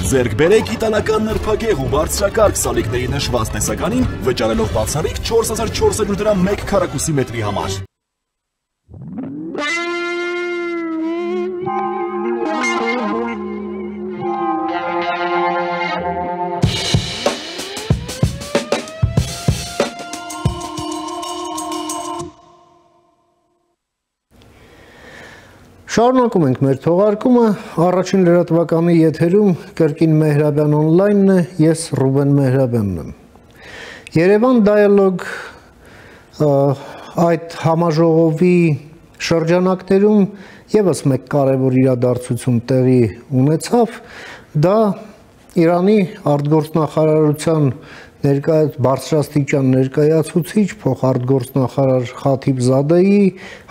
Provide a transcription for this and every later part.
Ձեռք բերեք իտալական նրբագեղ ու բարձրակարգ սալիկների նշված տեսականին, վճարելով բացառիկ 4400 դրամ 1 քառակուսի մետրի համար։ Շարունակում ենք մեր թողարկումը, առաջին լրատվականի եթերում Կրկին Մեհրաբյան օնլայնն է, ես Ռուբեն Մեհրաբյանն եմ։ Երևան Dialogue այդ համաժողովի շրջանակներում ևս մեկ կարևոր իրադարձություն տեղի ունեցավ, դա Իրանի արտգործնախարարության բարձրաստիճան ներկայացուցիչ փոխարտգործնախարար Խաթիբ Զադեի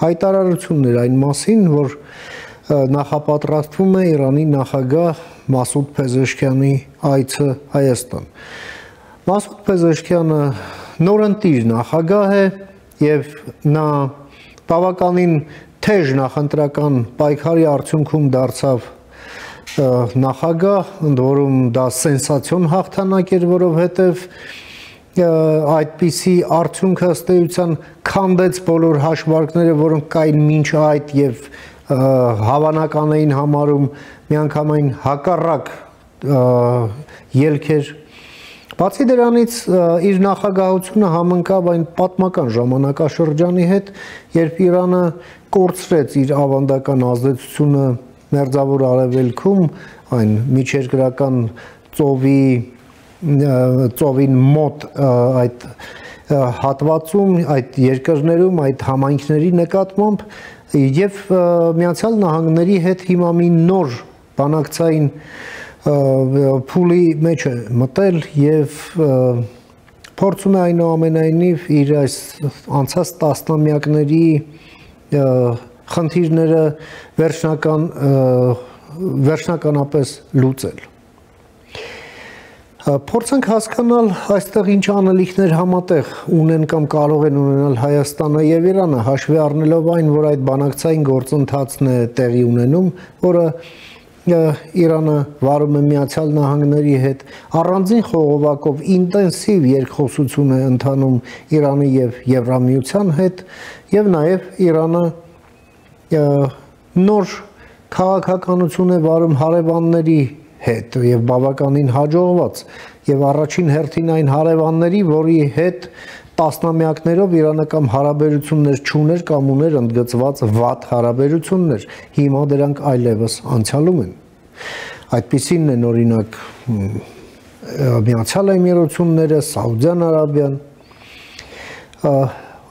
հայտարարությունն էր այն մասին, որ նախապատրաստվում է Իրանի նախագահ Մասուդ Փեզեշքյանի այցը Հայաստան։ Մասուդ Փեզեշքյանը նորընտիր նախագահ է եւ նա բավականին թեժ նախընտրական պայքարի արդյունքում դարձավ նախագահ, ընդ որում դա սենսացիոն հաղթանակ էր, որովհետև այդպիսի արդյունքը ըստ էության քանդեց բոլոր հաշվարկները, որոնք կային մինչ այդ եւ հավանական էին համարում միանգամայն հակառակ ելքեր։ Բացի դրանից իր նախագահությունը համընկավ այն պատմական ժամանակաշրջանի հետ, երբ Իրանը կորցրեց իր ավանդական ազդեցությունը Մերձավոր Արևելքում, այն միջերկրական ծովին մոտ այդ հատվածում, այդ երկրներում, այդ համայնքների նկատմամբ եւ Միացյալ Նահանգների հետ հիմա մի նոր բանակցային փուլի մեջ է մտել եւ փորձում է այնուամենայնիվ իր այս անցած տասնամյակների խնդիրները վերջնականապես լուծել։ Փորձենք հասկանալ այստեղ ինչ անելիքներ համատեղ ունեն կամ կարող են ունենալ Հայաստանը եւ Իրանը, հաշվի առնելով այն, որ այդ բանակցային գործընթացն է տեղի ունենում, որը Իրանը վարում է Միացյալ Նահանգների հետ, առանձին խողովակով ինտենսիվ երկխոսություն է ընթանում Իրանի եւ Եվրամիության հետ եւ նաեւ Իրանը նոր քաղաքականություն է վարում հարևանների հետ եւ բավականին հաջողված եւ առաջին հերթին այն հարևանների, որի հետ տասնամյակներով Իրանը կամ հարաբերություններ չուներ կամ ուներ ընդգծված վատ հարաբերություններ, հիմա դրանք այլևս անցյալում են։ Այդպիսին են օրինակ Միացյալ Էմիրությունները, Սաուդյան Արաբիան։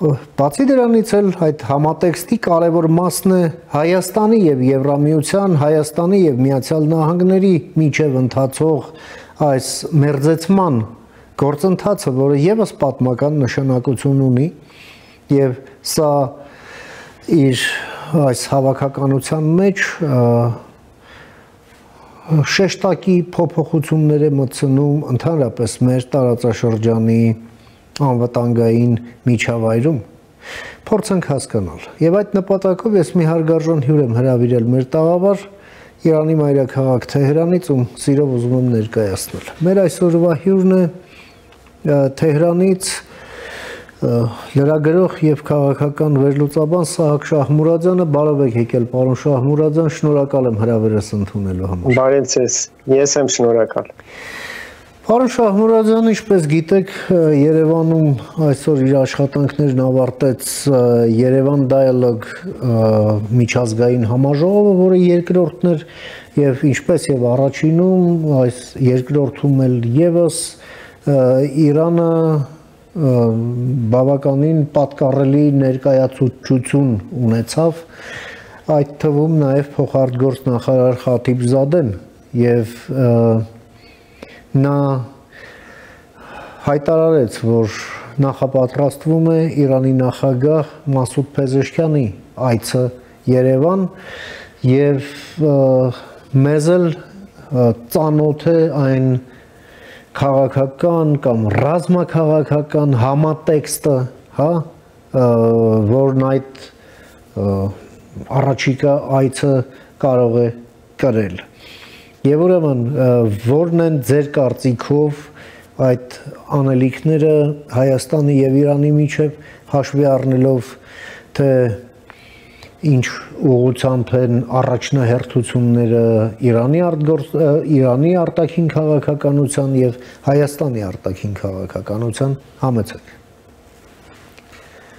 Բացի դրանից էլ այդ համատեքստի կարևոր մասն է Հայաստանի եւ Եվրամիության, Հայաստանի եւ Միացյալ Նահանգների միջև ընթացող այս մերձեցման գործընթացը, որը եւս պատմական նշանակություն ունի եւ սա իր այս հավաքականության մեջ շեշտակի փոփոխություններ է մտցնում ընդհանրապես մեր տարածաշրջանի անվտանգային միջավայրում, փորձենք հասկանալ։ Եվ այդ նպատակով ես մի հարգարժան հյուր եմ հրավիրել մեր տաղավար Իրանի մայրաքաղաք Թեհրանից, ում սիրով ուզում եմ ներկայացնել։ Մեր այսօրվա հյուրն է Թեհրանից լրագրող եւ քաղաքական վերլուծաբան Սահակ Շահմուրադյանը։ Բարև եք եկել, պարոն Շահմուրադյան, շնորհակալ եմ հրավերս ընդունելու համար։ Բարև ձեզ, ես եմ շնորհակալ։ Պարոն Շահմուրադյան, ինչպես գիտեք, Երևանում այսօր իր աշխատանքներն ավարտեց Երևան Dialogue միջազգային համաժողովը, որը երկրորդն էր եւ ինչպես եւ առաջինում, այս երկրորդում էլ եւս Իրանը բավականին պատկառելի ներկայացուցչություն ունեցավ, այդ թվում նաեւ փոխարտգործնախարար Խաթիբ Զադեն եւ նա հայտարարեց, որ նախապատրաստվում է Իրանի նախագահ Մասուդ Փեզեշքյանի այցը Երևան եւ մեզ էլ ծանոթ է այն քաղաքական կամ ռազմաքաղաքական համատեքստը, հա, որն այդ առաջիկա այցը կարող է կրել։ Եվ ուրեմն որն են ձեր կարծիքով այդ անելիքները Հայաստանի եւ Իրանի միջև հաշվի առնելով թե ինչ ուղղությամբ են առաջնահերթությունները Իրանի արտաքին քաղաքականության եւ Հայաստանի արտաքին քաղաքականության համեցեք։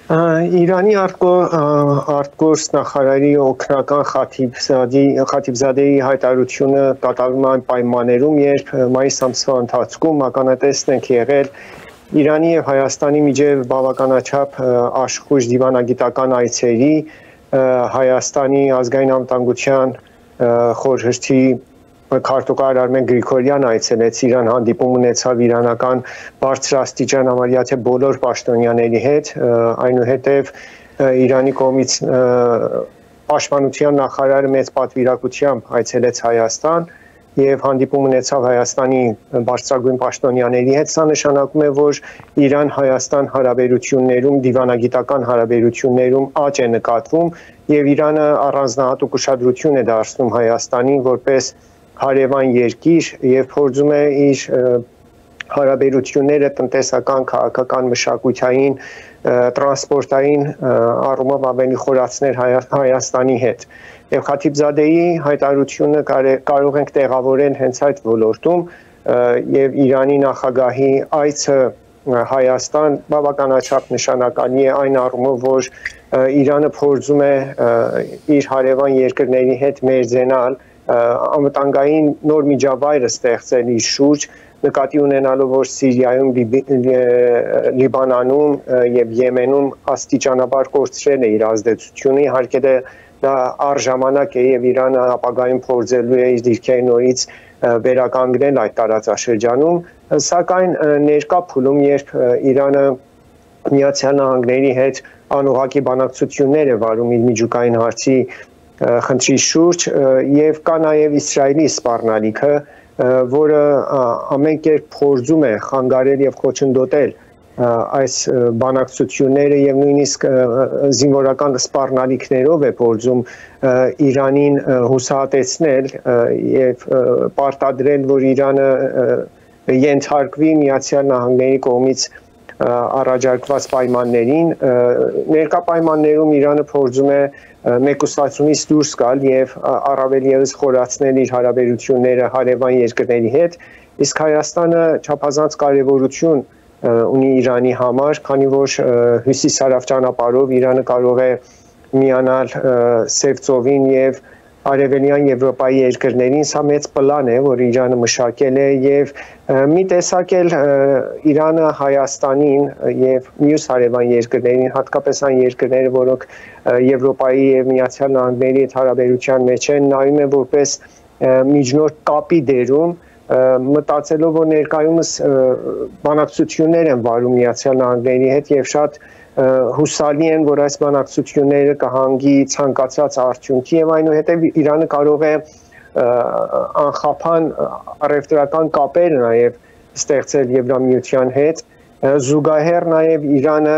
Իրանի արտգործ նախարարի օգնական Խաթիբզադեի հայտարարությունը կատարվում է պայմաններում, երբ մայիս ամսվա ընթացքում ականատեսն ենք եղել Իրանի եւ Հայաստանի միջև բավականաչափ աշխույժ դիվանագիտական այցերի Հայաստանի ազգային անվտանգության խորհրդի քարտուղար Արմեն Գրիգորյան այցելեց Իրան, հանդիպում ունեցավ իրանական բարձրաստիճան համարյա թե բոլոր պաշտոնյաների հետ, այնուհետև Իրանի կողմից պաշտպանության նախարարը մեծ պատվիրակությամբ այցելեց Հայաստան եւ հանդիպում ունեցավ Հայաստանի բարձրագույն պաշտոնյաների հետ, սա նշանակում է, որ Իրան-Հայաստան հարաբերություններում, դիվանագիտական հարաբերություններում աճ է նկատվում եւ Իրանը առանձնահատուկ ուշադրություն է դարձնում Հայաստանին որպես հարևան երկիր եւ փորձում է իր հարաբերությունները տնտեսական, քաղաքական, մշակութային, տրանսպորտային առումով ավելի խորացնել Հայաստանի հետ։ Եվ Խաթիբզադեի հայտարարությունը կարող ենք տեղավորել հենց այդ ոլորտում եւ Իրանի նախագահի այցը Հայաստան բավականաչափ նշանակալի է այն առումով, որ Իրանը փորձում է իր հարևան երկրների հետ մերձենալ անվտանգային նոր միջավայր ստեղծել իր շուրջ, նկատի ունենալով, որ Սիրիայում, Լիբանանում եւ Եմենում աստիճանաբար կորցրել է իր ազդեցությունը, իհարկե դա առժամանակ է եւ Իրանը ապագայում փորձելու է իր դիրքերը նորից վերականգնել այդ տարածաշրջանում, սակայն ներկա փուլում, երբ Իրանը Միացյալ Նահանգների հետ անուղղակի բանակցություններ է վարում իր միջուկային հարցի խնդրի շուրջ եւ կա նաեւ Իսրայելի սպառնալիքը, որը ամեն կերպ փորձում է խանգարել եւ խոչընդոտել այս բանակցությունները եւ նույնիսկ զինվորական սպառնալիքներով է փորձում Իրանին հուսահատեցնել եւ պարտադրել, որ Իրանը ենթարկվի Միացյալ Նահանգների կողմից առաջարկված պայմաններին, ներկա պայմաններում Իրանը փորձում է մեկուսացումից դուրս գալ եւ առավել եւս խորացնել իր հարաբերությունները հարևան երկրների հետ, իսկ Հայաստանը չափազանց կարեւորություն ունի Իրանի համար, քանի որ հյուսիսարավ ճանապարհով Իրանը կարող է միանալ Սև ծովին եւ Արևելյան Եվրոպայի երկրներին, սա մեծ պլան է, որ Իրանը մշակել է եւ մի տեսակ էլ Իրանը Հայաստանին եւ մյուս հարևան երկրներին, հատկապես այն երկրները, որոնք Եվրոպայի եւ Միացյալ Նահանգների հետ հարաբերության մեջ են, նայում է որպես միջնորդ կապի դերում, մտածելով, որ ներկայումս բանակցություններ են վարում Միացյալ Նահանգների հետ եւ շատ հուսալի են, որ այս բանակցությունները կհանգի ցանկացած արդյունքի եւ այնուհետեւ Իրանը կարող է անխափան առևտրական կապեր նաեւ ստեղծել Եվրամիության հետ, զուգահեռ նաեւ Իրանը,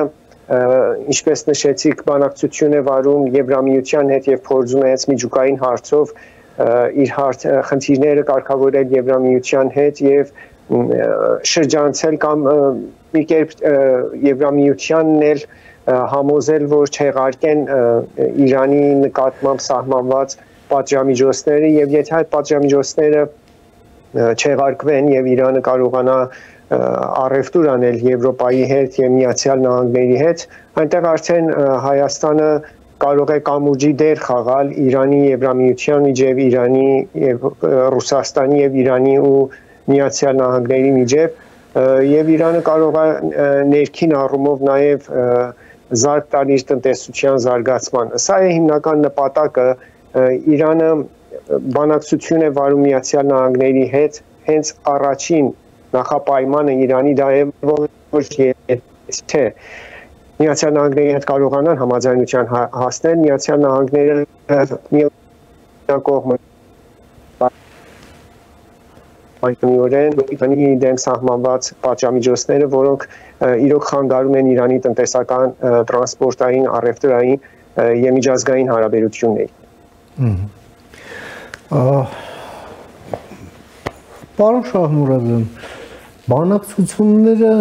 ինչպես նշեցիք, բանակցություն է վարում Եվրամիության հետ եւ փորձում է հենց միջուկային հարցով իր խնդիրները կարգավորել Եվրամիության հետ եւ շրջանցել կամ մի կերպ Եվրամիությանն էլ համոզել, որ չեղարկեն Իրանի նկատմամբ սահմանված պատժամիջոցները եւ եթե այդ պատժամիջոցները չեղարկվեն եւ Իրանը կարողանա առևտուր անել Եվրոպայի հետ եւ Միացյալ Նահանգների հետ, այնտեղ արդեն Հայաստանը կարող է կամուրջի դեր խաղալ Իրանի Եվրամիության միջև, Իրանի եւ Ռուսաստանի եւ Իրանի ու Միացյալ Նահանգների միջև եւ Իրանը կարող է ներքին առումով նաեւ զարգ տալ իր տնտեսության զարգացմանը։ Սա է հիմնական նպատակը, Իրանը բանակցություն է վարում Միացյալ Նահանգների հետ, հենց առաջին նախապայմանը Իրանի դա է, որ եթե Միացյալ Նահանգների հետ կարողանան համաձայնության հասնել, Միացյալ Նահանգները կողմը Իրանի դեմ սահմանված պատժամիջոցները, որոնք իրոք խանգարում են Իրանի տնտեսական, տրանսպորտային, առևտրային եւ միջազգային հարաբերություններին։ Պարոն Շահմուրադյան, բանակցությունները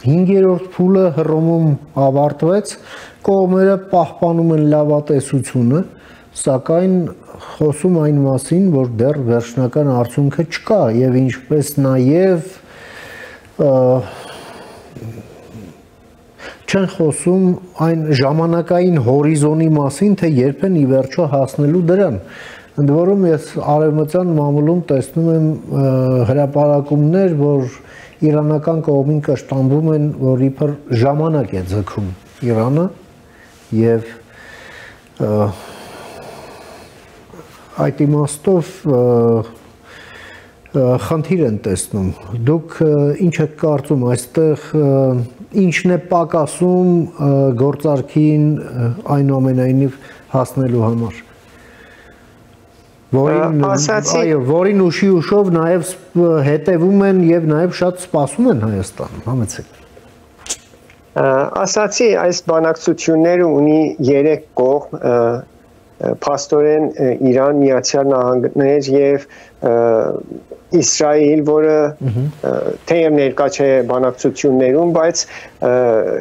5-րդ փուլը Հռոմում ավարտվեց, կողմերը պահպանում են լավատեսությունը, սակայն խոսում այն մասին, որ դեռ վերջնական արդյունքը չկա եւ ինչպես նաեւ չեն խոսում այն ժամանակային հորիզոնի մասին, թե երբ են ի վերջո հասնելու դրան։ Ընդ որում ես արևմտյան մամուլում տեսնում եմ հրապարակումներ, որ իրանական կողմին կշտամբում են, որ իբր ժամանակ է ձգում Իրանը եւ այդ իմաստով խնդիր են տեսնում։ Դուք ինչ եք կարծում այստեղ ինչն է պակասում գործարքին այնուամենայնիվ հասնելու համար։ Որին ուշի ուշով նաև հետևում են եւ նաև շատ սպասում են Հայաստանում, համեցեք։ Ասացի, այս բանակցությունները ունի 3 կողմ, փաստորեն Իրան, Միացյալ Նահանգներ եւ Իսրայել, որը թեև ներկա չէ բանակցություններում, բայց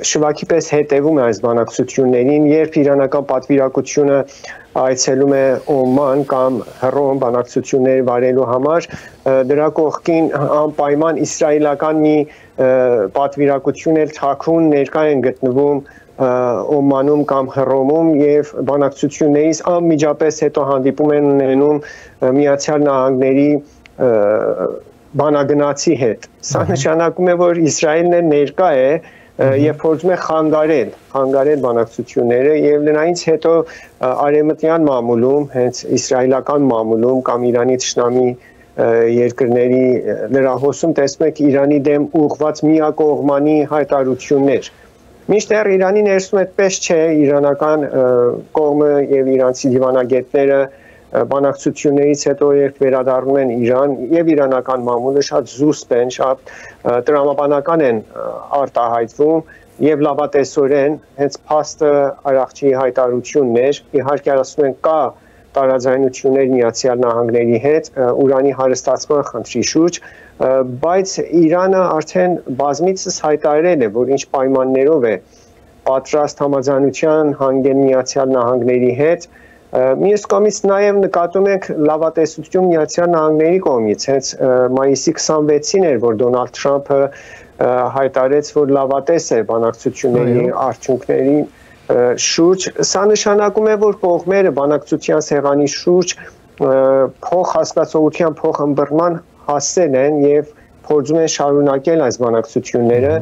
շվաքի պես հետևում է այս բանակցություններին, երբ իրանական պատվիրակությունը այցելում է Օման կամ Հռոմ բանակցություններ վարելու համար, դրա կողքին անպայման իսրայելական մի պատվիրակություն էլ թաքուն ներկա են գտնվում Օմանում կամ Հռոմում եւ բանակցություններից անմիջապես հետո հանդիպում են ունենում Միացյալ Նահանգների բանագնացի հետ։ Սա նշանակում է, որ Իսրայելն է ներկա է եւ փորձում է խանգարել բանակցությունները եւ նրանից հետո արևմտյան մամուլում, հենց իսրայելական մամուլում կամ Իրանի թշնամի երկրների լրահոսում տեսնում եք Իրանի դեմ ուղղված միակողմանի հայտարարություններ։ Մինչդեռ Իրանի ներսում այդպես չէ, իրանական կողմը եւ իրանցի դիվանագետները բանակցություններից հետո երբ վերադառնում են Իրան եւ իրանական մամուլը շատ զուսպ են, շատ տրամաբանական են արտահայտվում եւ լավատեսորեն հենց փաստը Արաքչիի հայտարարություններ, իհարկե ասում են կա տարաձայնություններ Միացյալ Նահանգների հետ ուրանի հարստացման խնդրի շուրջ, բայց Իրանը արդեն բազմիցս հայտարարել է, որ ինչ պայմաններով է պատրաստ համաձայնության հանգել Միացյալ Նահանգների հետ, մյուս կողմից նաև նկատում ենք լավատեսություն Միացյալ Նահանգների կողմից, հենց մայիսի 26-ին էր, որ Դոնալդ Թրամփը հայտարարեց, որ լավատես է բանակցությունների արդյունքների շուրջ, սա նշանակում է, որ կողմերը բանակցության սեղանի շուրջ փոխհասկացողության փոխըմբռնման հասել են եւ փորձում են շարունակել այս բանակցությունները,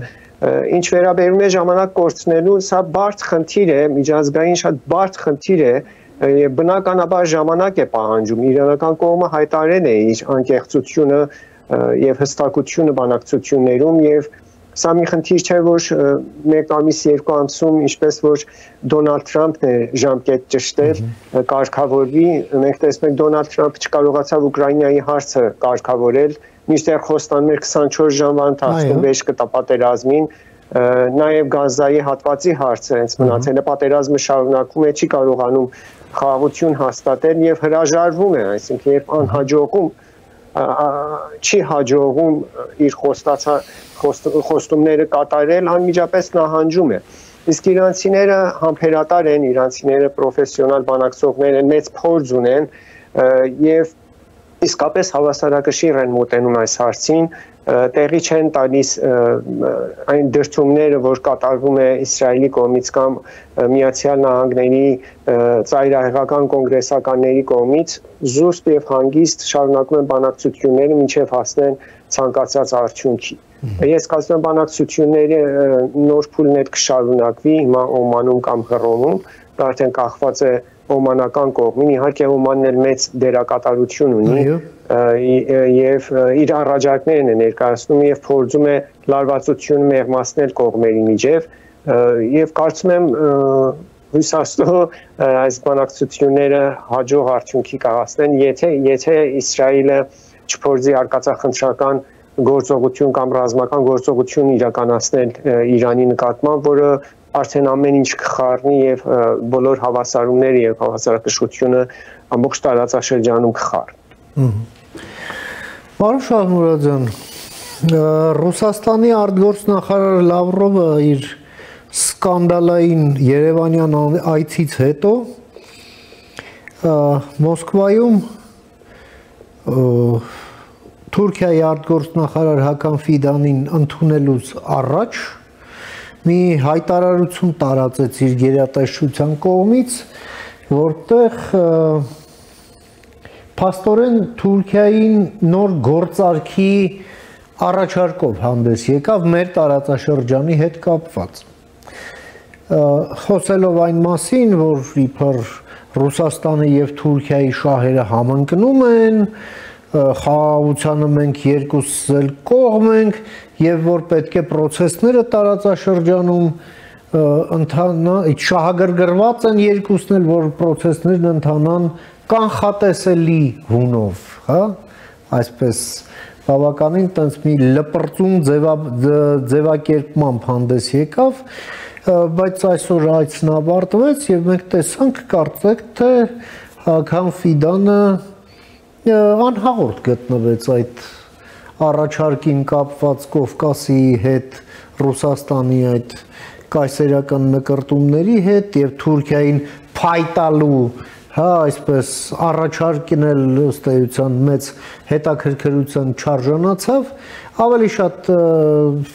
ինչ վերաբերում է ժամանակ կորցնելու, սա բարդ խնդիր է, միջազգային շատ բարդ խնդիր է եւ բնականաբար ժամանակ է պահանջում։ Իրանական կողմը հայտարարել է իր անկեղծությունը եւ հստակությունը բանակցություններում եւ սա մի խնդիր չէ, որ 1 ամիս 2 ամսում, ինչպես որ Դոնալդ Թրամփն է ժամկետ ճշտել, կարգավորվի, մենք տեսնում ենք Դոնալդ Թրամփը չկարողացավ Ուկրաինայի հարցը կարգավորել, մինչդեռ խոստանում էր 24 ժամվա ընթացքում վերջ կտա պատերազմին, նաև Գազայի հատվածի հարցը հենց մնացել է, պատերազմը շարունակվում է, չի կարողանում խաղաղություն հաստատել եւ հրաժարվում է, այսինքն երբ անհաջողում չի հաջողում իր խոստումները կատարել, անմիջապես նահանջում է։ Իսկ իրանցիները համբերատար են, իրանցիները պրոֆեսիոնալ բանակցողներ են, մեծ փորձ ունեն եւ իսկապես հավասարակշիռ են մոտենում այս հարցին, տեղի չեն տալիս այն դրդումները, որ կատարվում է Իսրայելի կողմից կամ Միացյալ Նահանգների ծայրահեղական կոնգրեսականների կողմից, զուսպ եւ հանգիստ շարունակում են բանակցությունները մինչեւ հասնեն ցանկացած արդյունքի։ Ես կարծում եմ բանակցությունների նոր փուլն էլ կշարունակվի հիմա Օմանում կամ Հռոմում, դա արդեն կախված է օմանական կողմին, իհարկե Օմանն էլ մեծ դերակատարություն ունի եւ իր առաջարկներն է ներկայացնում եւ փորձում է լարվածությունը մեղմացնել կողմերի միջև եւ կարծում եմ հույս աստծո այս բանակցությունները հաջող արդյունքի կհասնեն, եթե Իսրայելը չփորձի արկածախնդրական գործողություն կամ ռազմական գործողություն իրականացնել Իրանի նկատմամբ, որը արդեն ամեն ինչ կխառնի եւ բոլոր հավասարումները եւ հավասարակշռությունը ամբողջ տարածաշրջանում կխառնի։ Պարոն Շահմուրադյան, Ռուսաստանի արտգործնախարար Լավրովը իր սկանդալային Երևանյան այցից հետո Մոսկվայում Թուրքիայի արտգործնախարար Հական Ֆիդանին ընդունելուց առաջ մի հայտարարություն տարածեց իր գերատեսչության կողմից, որտեղ փաստորեն Թուրքիային նոր գործարքի առաջարկով հանդես եկավ մեր տարածաշրջանի հետ կապված։ Խոսելով այն մասին, որ իբր Ռուսաստանը եւ Թուրքիայի շահերը համընկնում են, խաղաղությանը մենք երկուսս էլ կողմ ենք եւ որ պետք է process-ները տարածաշրջանում շահագրգռված են երկուսն էլ, որ process-ներն ընթանան կանխատեսելի հունով, հա, այսպես բավականին տենց մի լպրծուն ձևակերպմամբ հանդես եկավ, բայց այսօր այցն ավարտվեց եւ մենք տեսանք, կարծեք, թե Հական Ֆիդանը անհաղորդ գտնվեց այդ առաջարկին կապված Կովկասի հետ, Ռուսաստանի այդ կայսերական նկրտումների հետ եւ Թուրքիային փայտալու, հա, այսպես առաջարկին էլ ըստ էության մեծ հետաքրքրության չարժանացավ, ավելի շատ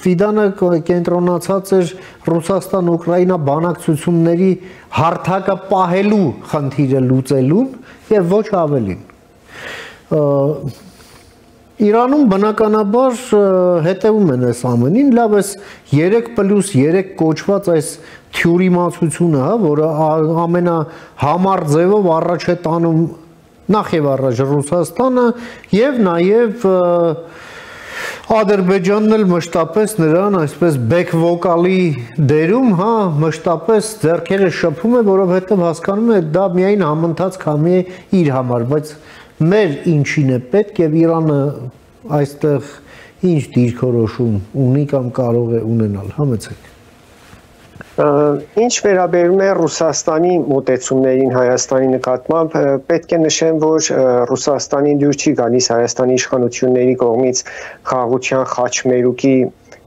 Ֆիդանը կենտրոնացած էր Ռուսաստան-Ուկրաինա բանակցությունների հարթակը պահելու խնդիրը լուծելուն եւ ոչ ավելին։ Իրանում բնականաբար հետևում են այս ամենին, լավ էս 3+3 կոչված այս թյուրիմացությունը, հա, որը ամենահամար ձևով առաջ է տանում նախ եւ առաջ Ռուսաստանը եւ նաեւ Ադրբեջանն էլ մշտապես նրան այսպես back vocal-ի դերում, հա, մշտապես ձեռքերը շփում է, որովհետեւ հասկանում է դա միայն համընթաց քամի է իր համար, բայց մեր ինչին է պետք եւ Իրանը այստեղ ինչ դիրքորոշում ունի կամ կարող է ունենալ, համեցեք։ Ինչ վերաբերում է Ռուսաստանի մոտեցումներին Հայաստանի նկատմամբ, պետք է նշեմ, որ Ռուսաստանին դուր չի գալիս Հայաստանի իշխանությունների կողմից խաղաղության խաչմերուկի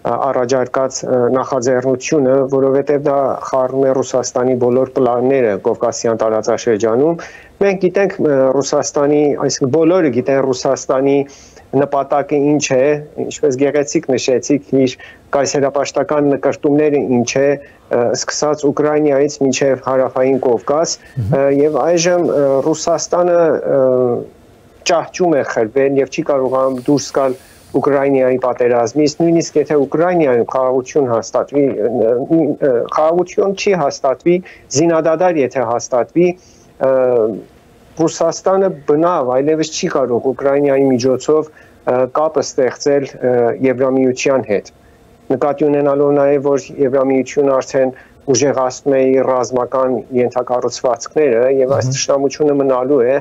առաջարկած նախաձեռնությունը, որովհետև դա խառնում է Ռուսաստանի բոլոր պլանները Կովկասյան տարածաշրջանում։ Մենք գիտենք Ռուսաստանի, այսինքն բոլորը գիտեն Ռուսաստանի նպատակը ինչ է, ինչպես գեղեցիկ նշեցիք, իր կայսերապաշտական նկրտումները ինչ է, սկսած Ուկրաինայից մինչև հարավային Կովկաս, եւ այժմ Ռուսաստանը ճահճում է խրվել եւ չի կարողանում դուրս գալ Ուկրաինայի պատերազմից, նույնիսկ եթե Ուկրաինայում խաղաղություն հաստատվի, խաղաղություն չի հաստատվի, զինադադար եթե հաստատվի, Ռուսաստանը բնավ այլևս չի կարող Ուկրաինայի միջոցով կապը ստեղծել Եվրամիության հետ։ Նկատի ունենալով նաև, որ Եվրամիությունը արդեն ուժեղացնում է իր ռազմական ենթակառուցվածքները եւ այս ճշտամությունը մնալու է,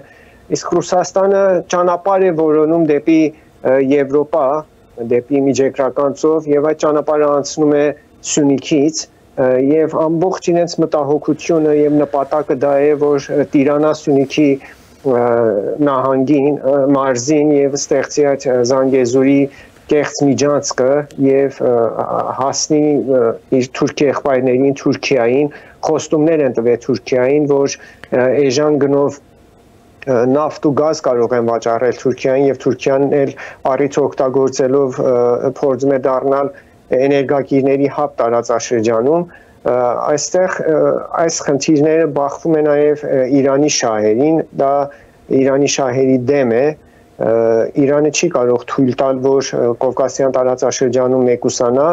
իսկ Ռուսաստանը ճանապարհ է որոնում դեպի Եվրոպա, դեպի միջերկրական ծով եւ այդ ճանապարհը անցնում է Սյունիքից եւ ամբողջ իրենց մտահոգությունը եւ նպատակը դա է, որ Տիրանա-Սյունիքի նահանգին, մարզին եւ ստեղծի այդ Զանգեզուրի կեղծ միջանցքը եւ հասնի իր թուրքի եղբայրներին Թուրքիային, խոստումներ են տվել Թուրքիային, որ էժան գնով նավթ ու գազ կարող են վաճառել Թուրքիային եւ Թուրքիան էլ առիթ օգտագործելով փորձում է դառնալ էներգակիրների հապ տարածաշրջանում, այստեղ այս խնդիրները բախվում են նաև Իրանի շահերին, դա Իրանի շահերի դեմ է, Իրանը չի կարող թույլ տալ, որ Կովկասյան տարածաշրջանում մեկուսանա,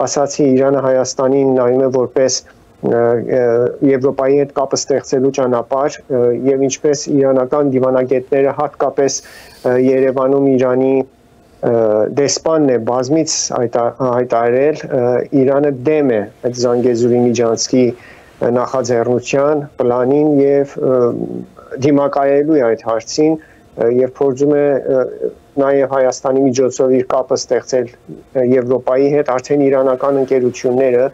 ասացի Իրանը Հայաստանին նայում է որպես Եվրոպայի հետ կապը ստեղծելու ճանապարհ եւ ինչպես իրանական դիվանագետները հատկապես Երևանում Իրանի դեսպանն է բազմից հայտարարել, Իրանը դեմ է այդ Զանգեզուրի միջանցքի նախաձեռնության պլանին եւ դիմակայելու է այդ հարցին եւ փորձում է նաեւ Հայաստանի միջոցով իր կապը ստեղծել Եվրոպայի հետ, արդեն իրանական ընկերությունները,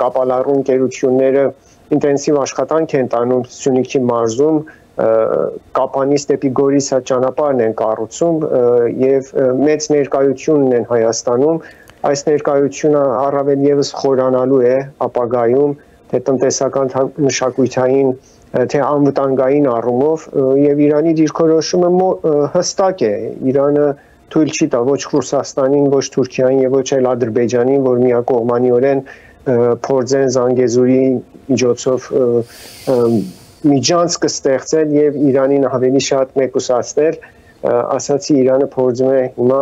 կապալառու ընկերությունները ինտենսիվ աշխատանք են տանում Սյունիքի մարզում Կապանից դեպի Գորիս այդ ճանապարհն են կառուցում եւ մեծ ներկայություն ունեն Հայաստանում, այս ներկայությունը առավել եւս խորանալու է ապագայում թե տնտեսական մշակութային թե անվտանգային առումով եւ Իրանի դիրքորոշումը հստակ է Իրանը թույլ չի տա ոչ Ռուսաստանին, ոչ Թուրքիային եւ ոչ էլ Ադրբեջանին, որ միակողմանիորեն փորձեն Զանգեզուրի միջոցով միջանց կստեղծել եւ Իրանին ավելի շատ մեկուսացնել, ասացի Իրանը փորձում է հիմա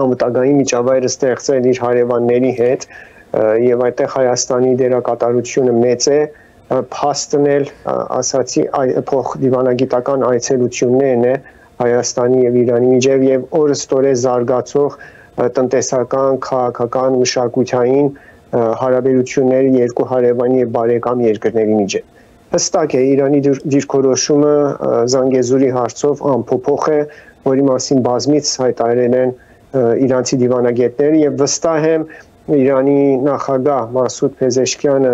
անվտանգային միջավայրը ստեղծել իր հարևանների հետ եւ այդտեղ Հայաստանի դերակատարությունը մեծ է, փաստնել, ասացի փոխդիվանագիտական այցելություններն է Հայաստանի եւ Իրանի միջև եւ օրստորե զարգացող տնտեսական, քաղաքական, մշակութային հարաբերությունների երկու հարևանի եւ բարեկամ երկրների միջև։ Հստակ է Իրանի դիրքորոշումը Զանգեզուրի հարցով անփոփոխ է, որի մասին բազմից հայտարարել են իրանցի դիվանագետները եւ վստահ եմ Իրանի նախագահ Մասուդ Փեզեշքյանը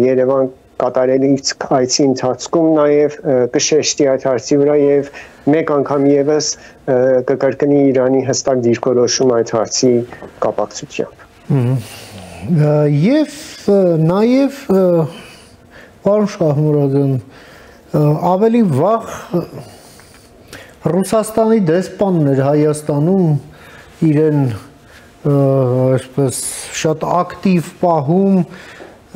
Երևան կատարելիք այցի ընթացքում նաև կշեշտի այդ հարցի վրա եւ մեկ անգամ եւս կկրկնի Իրանի հստակ դիրքորոշում այդ հարցի կապակցությամբ։ Եվ նաև պարոն Շահմուրադյան ավելի վաղ Ռուսաստանի դեսպաններ Հայաստանում իրեն այսպես շատ ակտիվ պահում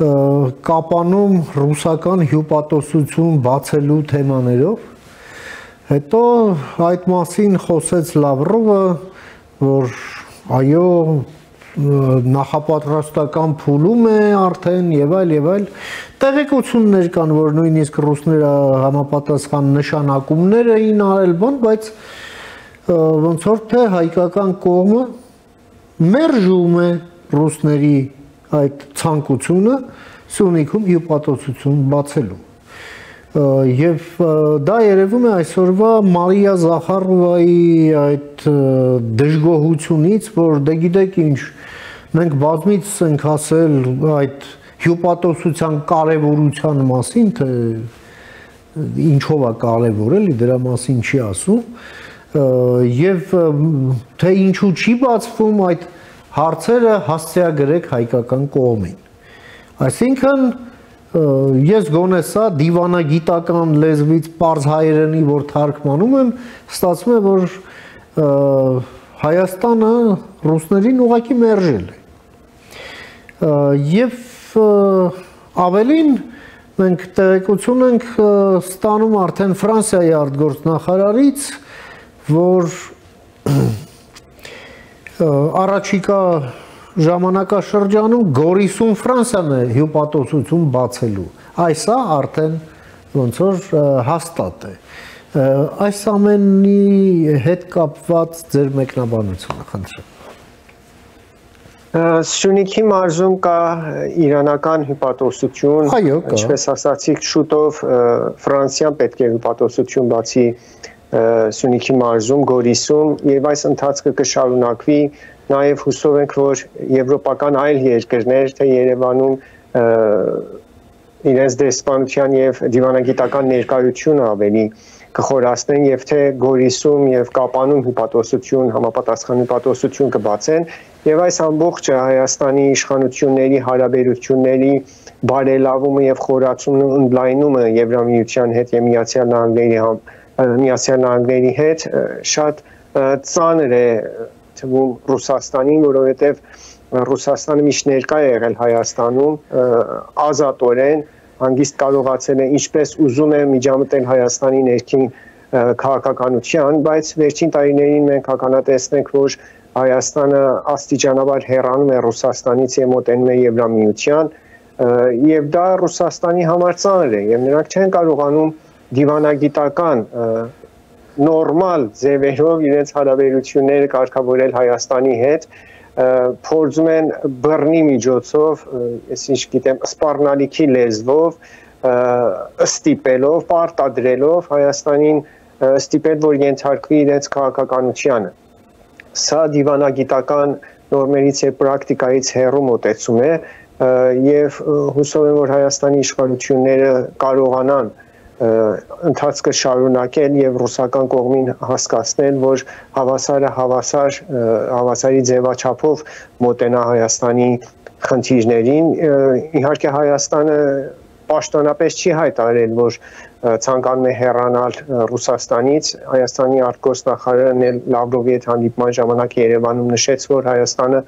կապանում ռուսական հյուպատոսություն բացելու թեմաներով, հետո այդ մասին խոսեց Լավրովը, որ այո, նախապատրաստական փուլում է արդեն եւ այլ տեղեկություններ կան, որ նույնիսկ ռուսները համապատասխան նշանակումներ էին արել, բայց ոնց որ թե հայկական կողմը մերժում է ռուսների այդ ցանկությունը Սյունիքում հյուպատոսություն բացելու եւ դա երևում է այսօրվա Մարիա Զախարովայի այդ դժգոհությունից, որ դե գիտեք ինչ, մենք բազմից ենք ասել այդ հյուպատոսության կարևորության մասին, թե ինչով է կարևոր էլի, դրա մասին չի ասում եւ թե ինչու չի բացվում այդ հարցերը հասցեագրեք հայկական կողմին։ Այսինքն ես գոնե սա դիվանագիտական լեզվից պարզ հայերենի որ թարգմանում եմ, ստացվում է, որ Հայաստանը ռուսներին ուղղակի մերժել է։ Եվ ավելին մենք տեղեկություն ենք ստանում արդեն Ֆրանսիայի արտգործնախարարից, որ առաջիկա ժամանակաշրջանում Գորիսում Ֆրանսիան է հյուպատոսություն բացելու։ Այսա արդեն ոնց որ հաստատ է։ Այս ամենի հետ կապված ձեր մեկնաբանությունը, խնդրեմ։ Սյունիքի մարզում կա իրանական հյուպատոսություն, ինչպես ասացիք, շուտով Ֆրանսիան պետք է հյուպատոսություն բացի Սյունիքի մարզում, Գորիսում եւ այս ընթացքը կշարունակվի, նաեւ հուսով ենք, որ եվրոպական այլ երկրներ, թե Երևանում իրենց դեսպանության եւ դիվանագիտական ներկայությունը ավելի կխորացնեն եւ թե Գորիսում եւ Կապանում հյուպատոսություն, համապատասխան հյուպատոսություն կբացեն եւ այս ամբողջը Հայաստանի իշխանությունների հարաբերությունների բարելավումը եւ խորացումը ընդլայնումը Եվրամիության հետ եւ Միացյալ Նահանգների հետ շատ ծանր է թվում Ռուսաստանին, որովհետեւ Ռուսաստանը միշտ ներկա է եղել Հայաստանում ազատորեն, հանգիստ կարողացել է ինչպես ուզում է միջամտել Հայաստանի ներքին քաղաքականության, բայց վերջին տարիներին մենք ականատեսնենք, որ Հայաստանը աստիճանաբար հեռանում է Ռուսաստանից եւ մոտենում է Եվրամիության, եւ դա Ռուսաստանի համար ծանր է եւ նրանք չեն կարողանում դիվանագիտական նորմալ ձևերով իրենց հարաբերությունները կարգավորել Հայաստանի հետ, փորձում են բռնի միջոցով, ես ինչ գիտեմ, սպառնալիքի լեզվով, ստիպելով, պարտադրելով Հայաստանին ստիպել, որ ենթարկվի իրենց քաղաքականությանը։ Սա դիվանագիտական նորմերից եւ պրակտիկայից հեռու մոտեցում է եւ հուսով եմ, որ Հայաստանի իշխանությունները կարողանան ընթացքը շարունակել եւ ռուսական կողմին հասկացնել, որ հավասարի ձևաչափով մոտենա Հայաստանի խնդիրներին։ Իհարկե Հայաստանը պաշտոնապես չի հայտարարել, որ ցանկանում է հեռանալ Ռուսաստանից։ Հայաստանի արտգործնախարարը Լավրովի հետ հանդիպման ժամանակ Երևանում նշեց, որ Հայաստանը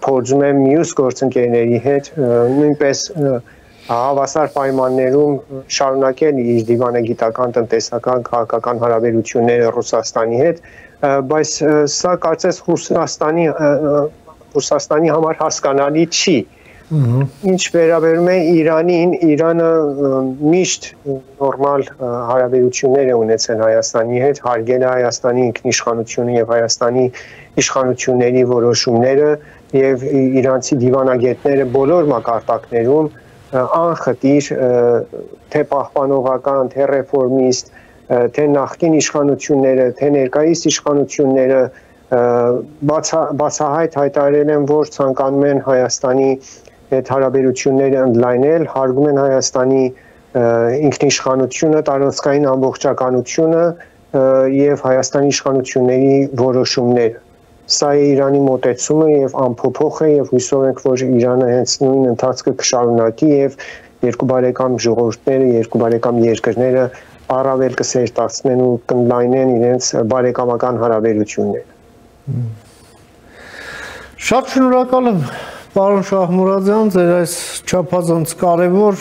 փորձում է մյուս գործընկերների հետ նույնպես հավասար պայմաններում շարունակել իր դիվանագիտական, տնտեսական, քաղաքական հարաբերությունները Ռուսաստանի հետ, բայց սա կարծես Ռուսաստանի համար հասկանալի չի։ Ինչ վերաբերում է Իրանին, Իրանը միշտ նորմալ հարաբերություններ է ունեցել Հայաստանի հետ, հարգել է Հայաստանի ինքնիշխանությունը եւ Հայաստանի իշխանությունների որոշումները եւ իրանցի դիվանագետները բոլոր մակարդակներում անխտիր թե պահպանողական, թե ռեֆորմիստ, թե նախկին իշխանությունները, թե ներկայիս իշխանությունները բացահայտ հայտարարել են, որ ցանկանում են Հայաստանի հետ հարաբերությունները ընդլայնել, հարգում են Հայաստանի ինքնիշխանությունը, տարածքային ամբողջականությունը եւ Հայաստանի իշխանությունների որոշումները։ Սա է Իրանի մոտեցումը եւ անփոփոխ է եւ հույսով ենք, որ Իրանը հենց նույն ընթացքը կշարունակի եւ երկու բարեկամ ժողովուրդները, երկու բարեկամ երկրները առավել կսերտացնեն ու կընդլայնեն իրենց բարեկամական հարաբերությունները։ Շատ շնորհակալ եմ, պարոն Շահմուրադյան, ձեր այս չափազանց կարևոր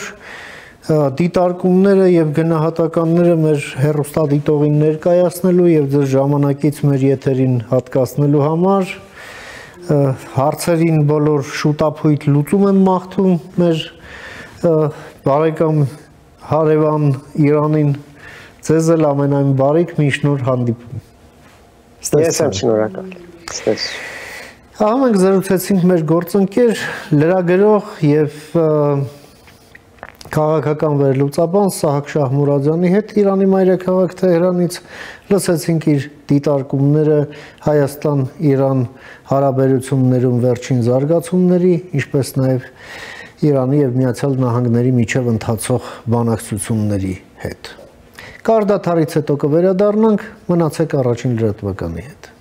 դիտարկումները եւ գնահատականները մեր հեռուստադիտողին ներկայացնելու եւ ձեր ժամանակից մեր եթերին հատկացնելու համար հարցերին բոլոր շուտափույթ լուծում եմ մաղթում մեր բարեկամ հարևան Իրանին, ձեզ էլ ամենայն բարիք, մինչ նոր հանդիպում։ Ես եմ շնորհակալ։ Ահա մենք զրուցեցինք մեր գործընկեր, լրագրող եւ քաղաքական վերլուծաբան Սահակ Շահմուրադյանի հետ Իրանի մայրաքաղաք Թեհրանից, լսեցինք իր դիտարկումները Հայաստան-Իրան հարաբերություններում վերջին զարգացումների, ինչպես նաև Իրանի եւ Միացյալ Նահանգների միջև ընթացող բանակցությունների հետ։ Կարդաթարից հետո կվերադառնանք, մնացեք առաջին լրատվականի հետ։